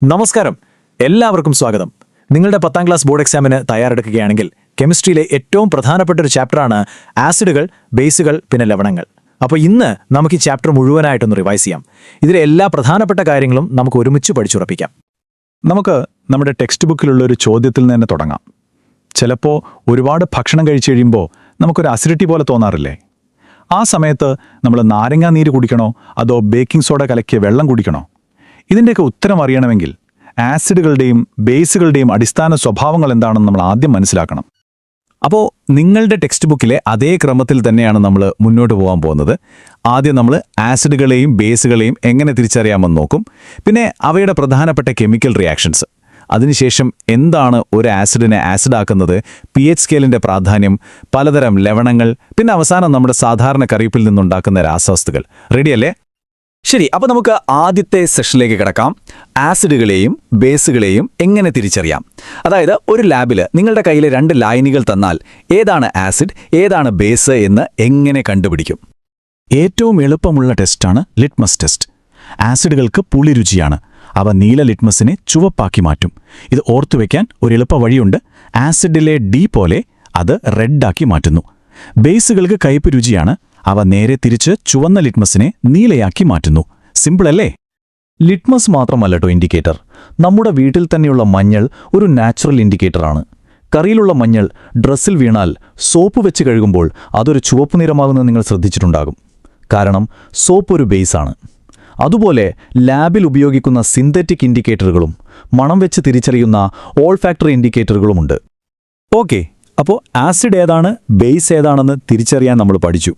നമസ്കാരം, എല്ലാവർക്കും സ്വാഗതം. നിങ്ങളുടെ 10ാം ക്ലാസ് ബോർഡ് എക്സാമിന് തയ്യാറെടുക്കുകയാണെങ്കിൽ കെമിസ്ട്രിയിലെ ഏറ്റവും പ്രധാനപ്പെട്ട ഒരു ചാപ്റ്ററാണ് ആസിഡുകൾ, ബേസുകൾ, പിന്നെ ലവണങ്ങൾ. അപ്പോൾ ഇന്ന് നമുക്ക് ഈ ചാപ്റ്റർ മുഴുവനായിട്ടൊന്ന് റിവൈസ് ചെയ്യാം. ഇതിലെ എല്ലാ പ്രധാനപ്പെട്ട കാര്യങ്ങളും നമുക്ക് ഒരുമിച്ച് പഠിച്ചുറപ്പിക്കാം. നമുക്ക് നമ്മുടെ ടെക്സ്റ്റ് ബുക്കിലുള്ള ഒരു ചോദ്യത്തിൽ നിന്ന് തന്നെ തുടങ്ങാം. ചിലപ്പോൾ ഒരുപാട് ഭക്ഷണം കഴിച്ചു കഴിയുമ്പോൾ നമുക്കൊരു അസിഡിറ്റി പോലെ തോന്നാറില്ലേ? ആ സമയത്ത് നമ്മൾ നാരങ്ങാ നീര് കുടിക്കണോ അതോ ബേക്കിംഗ് സോഡ കലക്കിയ വെള്ളം കുടിക്കണോ? ഇതിൻ്റെയൊക്കെ ഉത്തരം അറിയണമെങ്കിൽ ആസിഡുകളുടെയും ബേസുകളുടെയും അടിസ്ഥാന സ്വഭാവങ്ങൾ എന്താണെന്ന് നമ്മൾ ആദ്യം മനസ്സിലാക്കണം. അപ്പോൾ നിങ്ങളുടെ ടെക്സ്റ്റ് ബുക്കിലെ അതേ ക്രമത്തിൽ തന്നെയാണ് നമ്മൾ മുന്നോട്ട് പോകാൻ പോകുന്നത്. ആദ്യം നമ്മൾ ആസിഡുകളെയും ബേസുകളെയും എങ്ങനെ തിരിച്ചറിയാമെന്ന് നോക്കും. പിന്നെ അവയുടെ പ്രധാനപ്പെട്ട കെമിക്കൽ റിയാക്ഷൻസ്, അതിനുശേഷം എന്താണ് ഒരു ആസിഡിനെ ആസിഡാക്കുന്നത്, pH സ്കെയിലിൻ്റെ പ്രാധാന്യം, പലതരം ലവണങ്ങൾ, പിന്നെ അവസാനം നമ്മുടെ സാധാരണ കറിവേപ്പിൽ നിന്നുണ്ടാക്കുന്ന രാസവസ്തുക്കൾ. റെഡിയല്ലേ? ശരി, അപ്പോൾ നമുക്ക് ആദ്യത്തെ സെഷനിലേക്ക് കിടക്കാം. ആസിഡുകളെയും ബേസുകളെയും എങ്ങനെ തിരിച്ചറിയാം? അതായത് ഒരു ലാബിൽ നിങ്ങളുടെ കയ്യിൽ 2 ലായനികൾ തന്നാൽ ഏതാണ് ആസിഡ്, ഏതാണ് ബേസ് എന്ന് എങ്ങനെ കണ്ടുപിടിക്കും? ഏറ്റവും എളുപ്പമുള്ള ടെസ്റ്റാണ് ലിറ്റ്മസ് ടെസ്റ്റ്. ആസിഡുകൾക്ക് പുളിരുചിയാണ്. അവ നീല ലിറ്റ്മസിനെ ചുവപ്പാക്കി മാറ്റും. ഇത് ഓർത്തുവെക്കാൻ ഒരു എളുപ്പ വഴിയുണ്ട്. ആസിഡിലെ ഡി പോലെ അത് റെഡാക്കി മാറ്റുന്നു. ബേസുകൾക്ക് കയ്പ് രുചിയാണ്. അവ നേരെ തിരിച്ച് ചുവന്ന ലിറ്റ്മസിനെ നീലയാക്കി മാറ്റുന്നു. സിമ്പിളല്ലേ? ലിറ്റ്മസ് മാത്രമല്ല ഇൻഡിക്കേറ്റർ. നമ്മുടെ വീട്ടിൽ തന്നെയുള്ള മഞ്ഞൾ ഒരു നാച്ചുറൽ ഇൻഡിക്കേറ്ററാണ്. കറിയിലുള്ള മഞ്ഞൾ ഡ്രസ്സിൽ വീണാൽ സോപ്പ് വെച്ച് കഴുകുമ്പോൾ അതൊരു ചുവപ്പ് നിറമാകുന്നത് നിങ്ങൾ ശ്രദ്ധിച്ചിട്ടുണ്ടാകും. കാരണം സോപ്പ് ഒരു ബേസാണ്. അതുപോലെ ലാബിൽ ഉപയോഗിക്കുന്ന സിന്തറ്റിക് ഇൻഡിക്കേറ്ററുകളും മണം വെച്ച് തിരിച്ചറിയുന്ന ഓൾഫാക്ടറി ഇൻഡിക്കേറ്ററുകളുമുണ്ട്. ഓക്കെ, അപ്പോൾ ആസിഡ് ഏതാണ്, ബേസ് ഏതാണെന്ന് തിരിച്ചറിയാൻ നമ്മൾ പഠിച്ചു.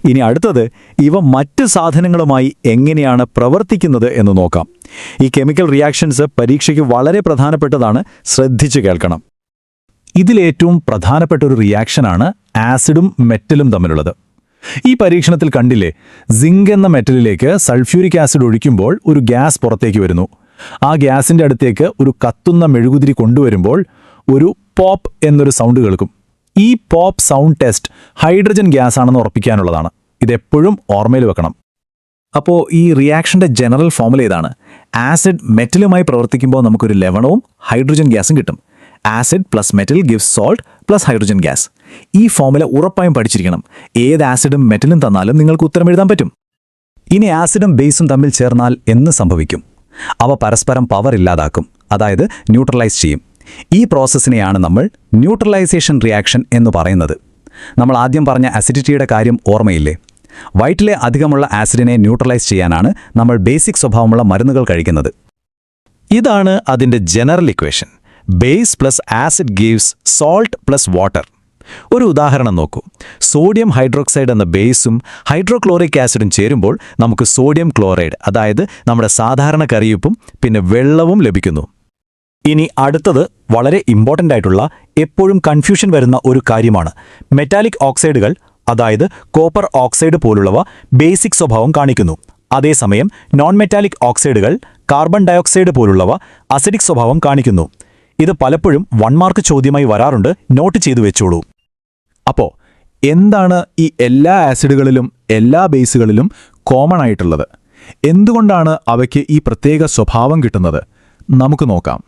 ഇനി അടുത്തത് ഇവ മറ്റ് സാധനങ്ങളുമായി എങ്ങനെയാണ് പ്രവർത്തിക്കുന്നത് എന്ന് നോക്കാം. ഈ കെമിക്കൽ റിയാക്ഷൻസ് പരീക്ഷയ്ക്ക് വളരെ പ്രധാനപ്പെട്ടതാണ്, ശ്രദ്ധിച്ചു കേൾക്കണം. ഇതിലേറ്റവും പ്രധാനപ്പെട്ട ഒരു റിയാക്ഷനാണ് ആസിഡും മെറ്റലും തമ്മിലുള്ളത്. ഈ പരീക്ഷണത്തിൽ കണ്ടില്ലേ, സിങ്ക് എന്ന മെറ്റലിലേക്ക് സൾഫ്യൂരിക് ആസിഡ് ഒഴിക്കുമ്പോൾ ഒരു ഗ്യാസ് പുറത്തേക്ക് വരുന്നു. ആ ഗ്യാസിന്റെ അടുത്തേക്ക് ഒരു കത്തുന്ന മെഴുകുതിരി കൊണ്ടുവരുമ്പോൾ ഒരു പോപ്പ് എന്നൊരു സൗണ്ട് കേൾക്കും. ഈ pop sound test hydrogen gas ആണെന്ന് ഉറപ്പിക്കാനുള്ളതാണ്. ഇതെപ്പോഴും ഓർമ്മയിൽ വെക്കണം. അപ്പോൾ ഈ റിയാക്ഷന്റെ ജനറൽ ഫോമുല ഇതാണ്. ആസിഡ് മെറ്റലുമായി പ്രവർത്തിക്കുമ്പോൾ നമുക്കൊരു ലവണവും ഹൈഡ്രജൻ ഗ്യാസും കിട്ടും. Acid plus metal gives salt plus hydrogen gas. ഈ ഫോമുല ഉറപ്പായും പഠിച്ചിരിക്കണം. ഏത് ആസിഡും മെറ്റലും തന്നാലും നിങ്ങൾക്ക് ഉത്തരം എഴുതാൻ പറ്റും. ഇനി ആസിഡും ബേസും തമ്മിൽ ചേർന്നാൽ എന്ത് സംഭവിക്കും? അവ പരസ്പരം പവർ ഇല്ലാതാക്കും, അതായത് ന്യൂട്രലൈസ് ചെയ്യും. ഈ പ്രോസസ്സിനെയാണ് നമ്മൾ ന്യൂട്രലൈസേഷൻ റിയാക്ഷൻ എന്ന് പറയുന്നത്. നമ്മൾ ആദ്യം പറഞ്ഞ അസിഡിറ്റിയുടെ കാര്യം ഓർമ്മയില്ലേ? വയറ്റിലെ അധികമുള്ള ആസിഡിനെ ന്യൂട്രലൈസ് ചെയ്യാനാണ് നമ്മൾ ബേസിക് സ്വഭാവമുള്ള മരുന്നുകൾ കഴിക്കുന്നത്. ഇതാണ് അതിൻ്റെ general equation. Base plus acid gives salt plus water. ഒരു ഉദാഹരണം നോക്കൂ. സോഡിയം ഹൈഡ്രോക്സൈഡ് എന്ന ബേസും ഹൈഡ്രോക്ലോറിക് ആസിഡും ചേരുമ്പോൾ നമുക്ക് സോഡിയം ക്ലോറൈഡ്, അതായത് നമ്മുടെ സാധാരണ കറിയുപ്പും പിന്നെ വെള്ളവും ലഭിക്കുന്നു. ഇനി അടുത്തത് വളരെ ഇമ്പോർട്ടൻ്റ് ആയിട്ടുള്ള, എപ്പോഴും കൺഫ്യൂഷൻ വരുന്ന ഒരു കാര്യമാണ്. മെറ്റാലിക് ഓക്സൈഡുകൾ, അതായത് കോപ്പർ ഓക്സൈഡ് പോലുള്ളവ ബേസിക് സ്വഭാവം കാണിക്കുന്നു. അതേസമയം നോൺ മെറ്റാലിക് ഓക്സൈഡുകൾ, കാർബൺ ഡയോക്സൈഡ് പോലുള്ളവ അസിഡിക് സ്വഭാവം കാണിക്കുന്നു. ഇത് പലപ്പോഴും 1 മാർക്ക് ചോദ്യമായി വരാറുണ്ട്. നോട്ട് ചെയ്തു വെച്ചോളൂ. അപ്പോൾ എന്താണ് ഈ എല്ലാ ആസിഡുകളിലും എല്ലാ ബേസുകളിലും കോമൺ ആയിട്ടുള്ളത്? എന്തുകൊണ്ടാണ് അവയ്ക്ക് ഈ പ്രത്യേക സ്വഭാവം കിട്ടുന്നത്? നമുക്ക് നോക്കാം.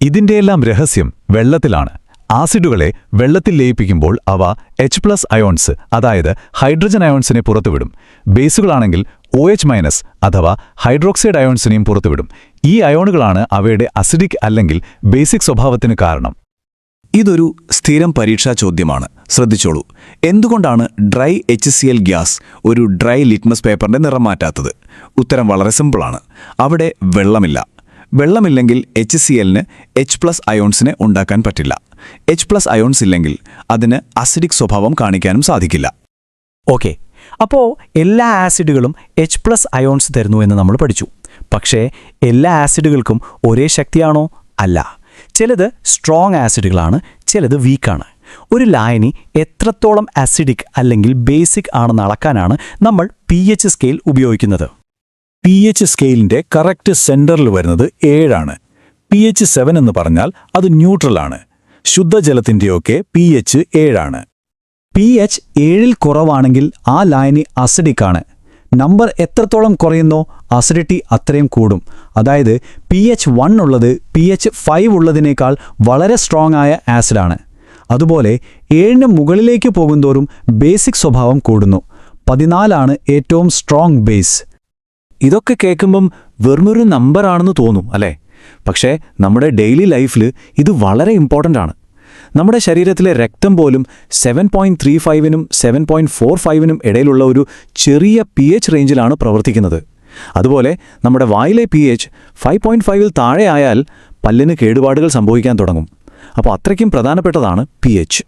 ഇതിൻ്റെയെല്ലാം രഹസ്യം വെള്ളത്തിലാണ്. ആസിഡുകളെ വെള്ളത്തിൽ ലയിപ്പിക്കുമ്പോൾ അവ H+ അയോൺസ്, അതായത് ഹൈഡ്രജൻ അയോൺസിനെ പുറത്തുവിടും. ബേസുകളാണെങ്കിൽ OH- അഥവാ ഹൈഡ്രോക്സൈഡ് അയോൺസിനെയും പുറത്തുവിടും. ഈ അയോണുകളാണ് അവയുടെ അസിഡിക് അല്ലെങ്കിൽ ബേസിക് സ്വഭാവത്തിന് കാരണം. ഇതൊരു സ്ഥിരം പരീക്ഷാ ചോദ്യമാണ്, ശ്രദ്ധിച്ചോളൂ. എന്തുകൊണ്ടാണ് ഡ്രൈ HCl ഗ്യാസ് ഒരു ഡ്രൈ ലിറ്റ്മസ് പേപ്പറിന്റെ നിറം മാറ്റാത്തത്? ഉത്തരം വളരെ സിമ്പിളാണ്. അവിടെ വെള്ളമില്ല. വെള്ളമില്ലെങ്കിൽ HClന് H+ അയോൺസിനെ ഉണ്ടാക്കാൻ പറ്റില്ല. H+ അയോൺസ് ഇല്ലെങ്കിൽ അതിന് അസിഡിക് സ്വഭാവം കാണിക്കാനും സാധിക്കില്ല. ഓക്കെ, അപ്പോൾ എല്ലാ ആസിഡുകളും H+ അയോൺസ് തരുന്നു എന്ന് നമ്മൾ പഠിച്ചു. പക്ഷേ എല്ലാ ആസിഡുകൾക്കും ഒരേ ശക്തിയാണോ? അല്ല. ചിലത് സ്ട്രോങ് ആസിഡുകളാണ്, ചിലത് വീക്കാണ്. ഒരു ലായനി എത്രത്തോളം അസിഡിക് അല്ലെങ്കിൽ ബേസിക് ആണെന്ന് അളക്കാനാണ് നമ്മൾ pH സ്കെയിൽ ഉപയോഗിക്കുന്നത്. pH സ്കെയിലിൻ്റെ കറക്റ്റ് സെൻറ്ററിൽ വരുന്നത് 7 ആണ്. pH 7 എന്ന് പറഞ്ഞാൽ അത് ന്യൂട്രലാണ്. ശുദ്ധജലത്തിൻ്റെയൊക്കെ pH 7 ആണ്. pH 7ൽ കുറവാണെങ്കിൽ ആ ലായനി അസിഡിക് ആണ്. നമ്പർ എത്രത്തോളം കുറയുന്നോ അസിഡിറ്റി അത്രയും കൂടും. അതായത് pH 1 ഉള്ളത് pH 5 ഉള്ളതിനേക്കാൾ വളരെ സ്ട്രോങ് ആയ ആസിഡാണ്. അതുപോലെ 7ന് മുകളിലേക്ക് പോകുന്തോറും ബേസിക് സ്വഭാവം കൂടുന്നു. 14 ഏറ്റവും സ്ട്രോങ് ബേസ്. ഇതൊക്കെ കേൾക്കുമ്പം വെറുമൊരു നമ്പറാണെന്ന് തോന്നും അല്ലേ? പക്ഷേ നമ്മുടെ ഡെയിലി ലൈഫിൽ ഇത് വളരെ ഇമ്പോർട്ടൻ്റ് ആണ്. നമ്മുടെ ശരീരത്തിലെ രക്തം പോലും 7.35നും 7.45നും ഇടയിലുള്ള ഒരു ചെറിയ pH റേഞ്ചിലാണ് പ്രവർത്തിക്കുന്നത്. അതുപോലെ നമ്മുടെ വായിലെ pH 5.5ൽ താഴെ ആയാൽ പല്ലിന് കേടുപാടുകൾ സംഭവിക്കാൻ തുടങ്ങും. അപ്പോൾ അത്രയ്ക്കും പ്രധാനപ്പെട്ടതാണ് pH.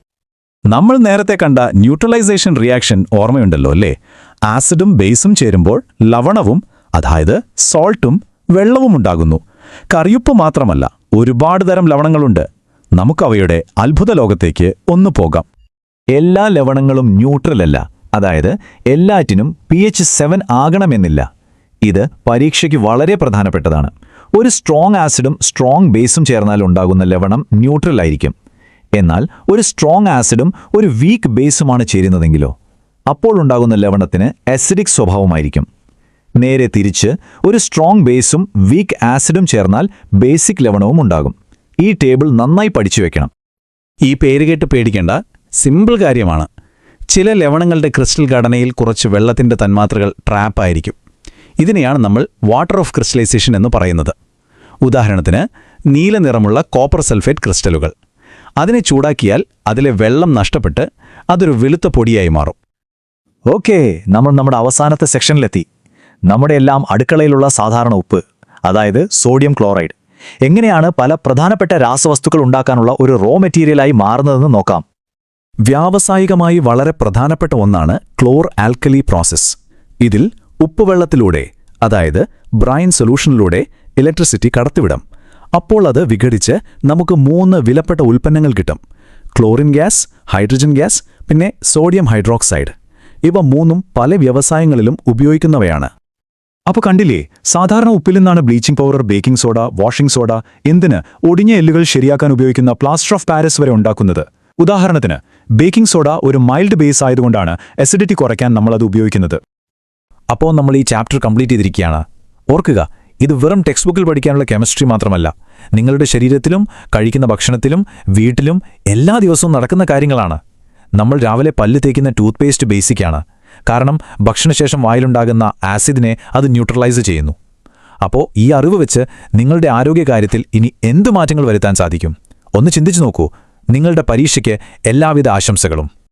നമ്മൾ നേരത്തെ കണ്ട ന്യൂട്രലൈസേഷൻ റിയാക്ഷൻ ഓർമ്മയുണ്ടല്ലോ അല്ലേ? ആസിഡും ബേസും ചേരുമ്പോൾ ലവണവും, അതായത് സോൾട്ടും വെള്ളവും ഉണ്ടാകുന്നു. കറിയുപ്പ് മാത്രമല്ല, ഒരുപാട് തരം ലവണങ്ങളുണ്ട്. നമുക്കവയുടെ അത്ഭുത ലോകത്തേക്ക് ഒന്ന് പോകാം. എല്ലാ ലവണങ്ങളും ന്യൂട്രലല്ല, അതായത് എല്ലാറ്റിനും pH 7 ആകണമെന്നില്ല. ഇത് പരീക്ഷയ്ക്ക് വളരെ പ്രധാനപ്പെട്ടതാണ്. ഒരു സ്ട്രോങ് ആസിഡും സ്ട്രോങ് ബേസും ചേർന്നാൽ ഉണ്ടാകുന്ന ലവണം ന്യൂട്രൽ ആയിരിക്കും. എന്നാൽ ഒരു സ്ട്രോങ് ആസിഡും ഒരു വീക്ക് ബേസുമാണ് ചേരുന്നതെങ്കിലോ അപ്പോൾ ഉണ്ടാകുന്ന ലവണത്തിന് അസിഡിക് സ്വഭാവമായിരിക്കും. നേരെ തിരിച്ച് ഒരു സ്ട്രോങ് ബേസും വീക്ക് ആസിഡും ചേർന്നാൽ ബേസിക് ലവണവും ഉണ്ടാകും. ഈ ടേബിൾ നന്നായി പഠിച്ചു വെക്കണം. ഈ പേര് കേട്ട് പേടിക്കേണ്ട, സിമ്പിൾ കാര്യമാണ്. ചില ലവണങ്ങളുടെ ക്രിസ്റ്റൽ ഘടനയിൽ കുറച്ച് വെള്ളത്തിന്റെ തന്മാത്രകൾ ട്രാപ്പായിരിക്കും. ഇതിനെയാണ് നമ്മൾ വാട്ടർ ഓഫ് ക്രിസ്റ്റലൈസേഷൻ എന്ന് പറയുന്നത്. ഉദാഹരണത്തിന് നീല നിറമുള്ള കോപ്പർ സൾഫേറ്റ് ക്രിസ്റ്റലുകൾ. അതിനെ ചൂടാക്കിയാൽ അതിലെ വെള്ളം നഷ്ടപ്പെട്ട് അതൊരു വെളുത്ത പൊടിയായി മാറും. ഓക്കേ, നമ്മൾ നമ്മുടെ അവസാനത്തെ സെക്ഷനിലെത്തി. നമ്മുടെ എല്ലാം അടുക്കളയിലുള്ള സാധാരണ ഉപ്പ്, അതായത് സോഡിയം ക്ലോറൈഡ്, എങ്ങനെയാണ് പല പ്രധാനപ്പെട്ട രാസവസ്തുക്കൾ ഉണ്ടാക്കാനുള്ള ഒരു റോ മെറ്റീരിയലായി മാറുന്നതെന്ന് നോക്കാം. വ്യാവസായികമായി വളരെ പ്രധാനപ്പെട്ട ഒന്നാണ് ക്ലോർ ആൽക്കലി പ്രോസസ്സ്. ഇതിൽ ഉപ്പുവെള്ളത്തിലൂടെ, അതായത് ബ്രൈൻ സൊല്യൂഷനിലൂടെ ഇലക്ട്രിസിറ്റി കടത്തിവിടാം. അപ്പോൾ അത് വിഘടിച്ച് നമുക്ക് 3 വിലപ്പെട്ട ഉൽപ്പന്നങ്ങൾ കിട്ടും: ക്ലോറിൻ ഗ്യാസ്, ഹൈഡ്രജൻ ഗ്യാസ്, പിന്നെ സോഡിയം ഹൈഡ്രോക്സൈഡ്. ഇവ 3ഉം പല വ്യവസായങ്ങളിലും ഉപയോഗിക്കുന്നവയാണ്. അപ്പോൾ കണ്ടില്ലേ, സാധാരണ ഉപ്പിൽ നിന്നാണ് bleaching powder, baking soda, washing soda, എന്തിന് ഒടിഞ്ഞ എല്ലുകൾ ശരിയാക്കാൻ ഉപയോഗിക്കുന്ന പ്ലാസ്റ്റർ ഓഫ് പാരീസ് വരെ ഉണ്ടാക്കുന്നത്. ഉദാഹരണത്തിന് ബേക്കിംഗ് സോഡ ഒരു മൈൽഡ് ബേസ് ആയതുകൊണ്ടാണ് അസിഡിറ്റി കുറയ്ക്കാൻ നമ്മളത് ഉപയോഗിക്കുന്നത്. അപ്പോൾ നമ്മൾ ഈ ചാപ്റ്റർ കംപ്ലീറ്റ് ചെയ്തിരിക്കുകയാണ്. ഓർക്കുക, ഇത് വെറും ടെക്സ്റ്റ് ബുക്കിൽ പഠിക്കാനുള്ള കെമിസ്ട്രി മാത്രമല്ല, നിങ്ങളുടെ ശരീരത്തിലും കഴിക്കുന്ന ഭക്ഷണത്തിലും വീട്ടിലും എല്ലാ ദിവസവും നടക്കുന്ന കാര്യങ്ങളാണ്. നമ്മൾ രാവിലെ പല്ല് തേക്കുന്ന ടൂത്ത് പേസ്റ്റ് ബേസിക്കാണ്. കാരണം ഭക്ഷണശേഷം വായിലുണ്ടാകുന്ന ആസിഡിനെ അത് ന്യൂട്രലൈസ് ചെയ്യുന്നു. അപ്പോൾ ഈ അറിവ് വെച്ച് നിങ്ങളുടെ ആരോഗ്യകാര്യത്തിൽ ഇനി എന്ത് മാറ്റങ്ങൾ വരുത്താൻ സാധിക്കും? ഒന്ന് ചിന്തിച്ചു നോക്കൂ. നിങ്ങളുടെ പരീക്ഷയ്ക്ക് എല്ലാവിധ ആശംസകളും.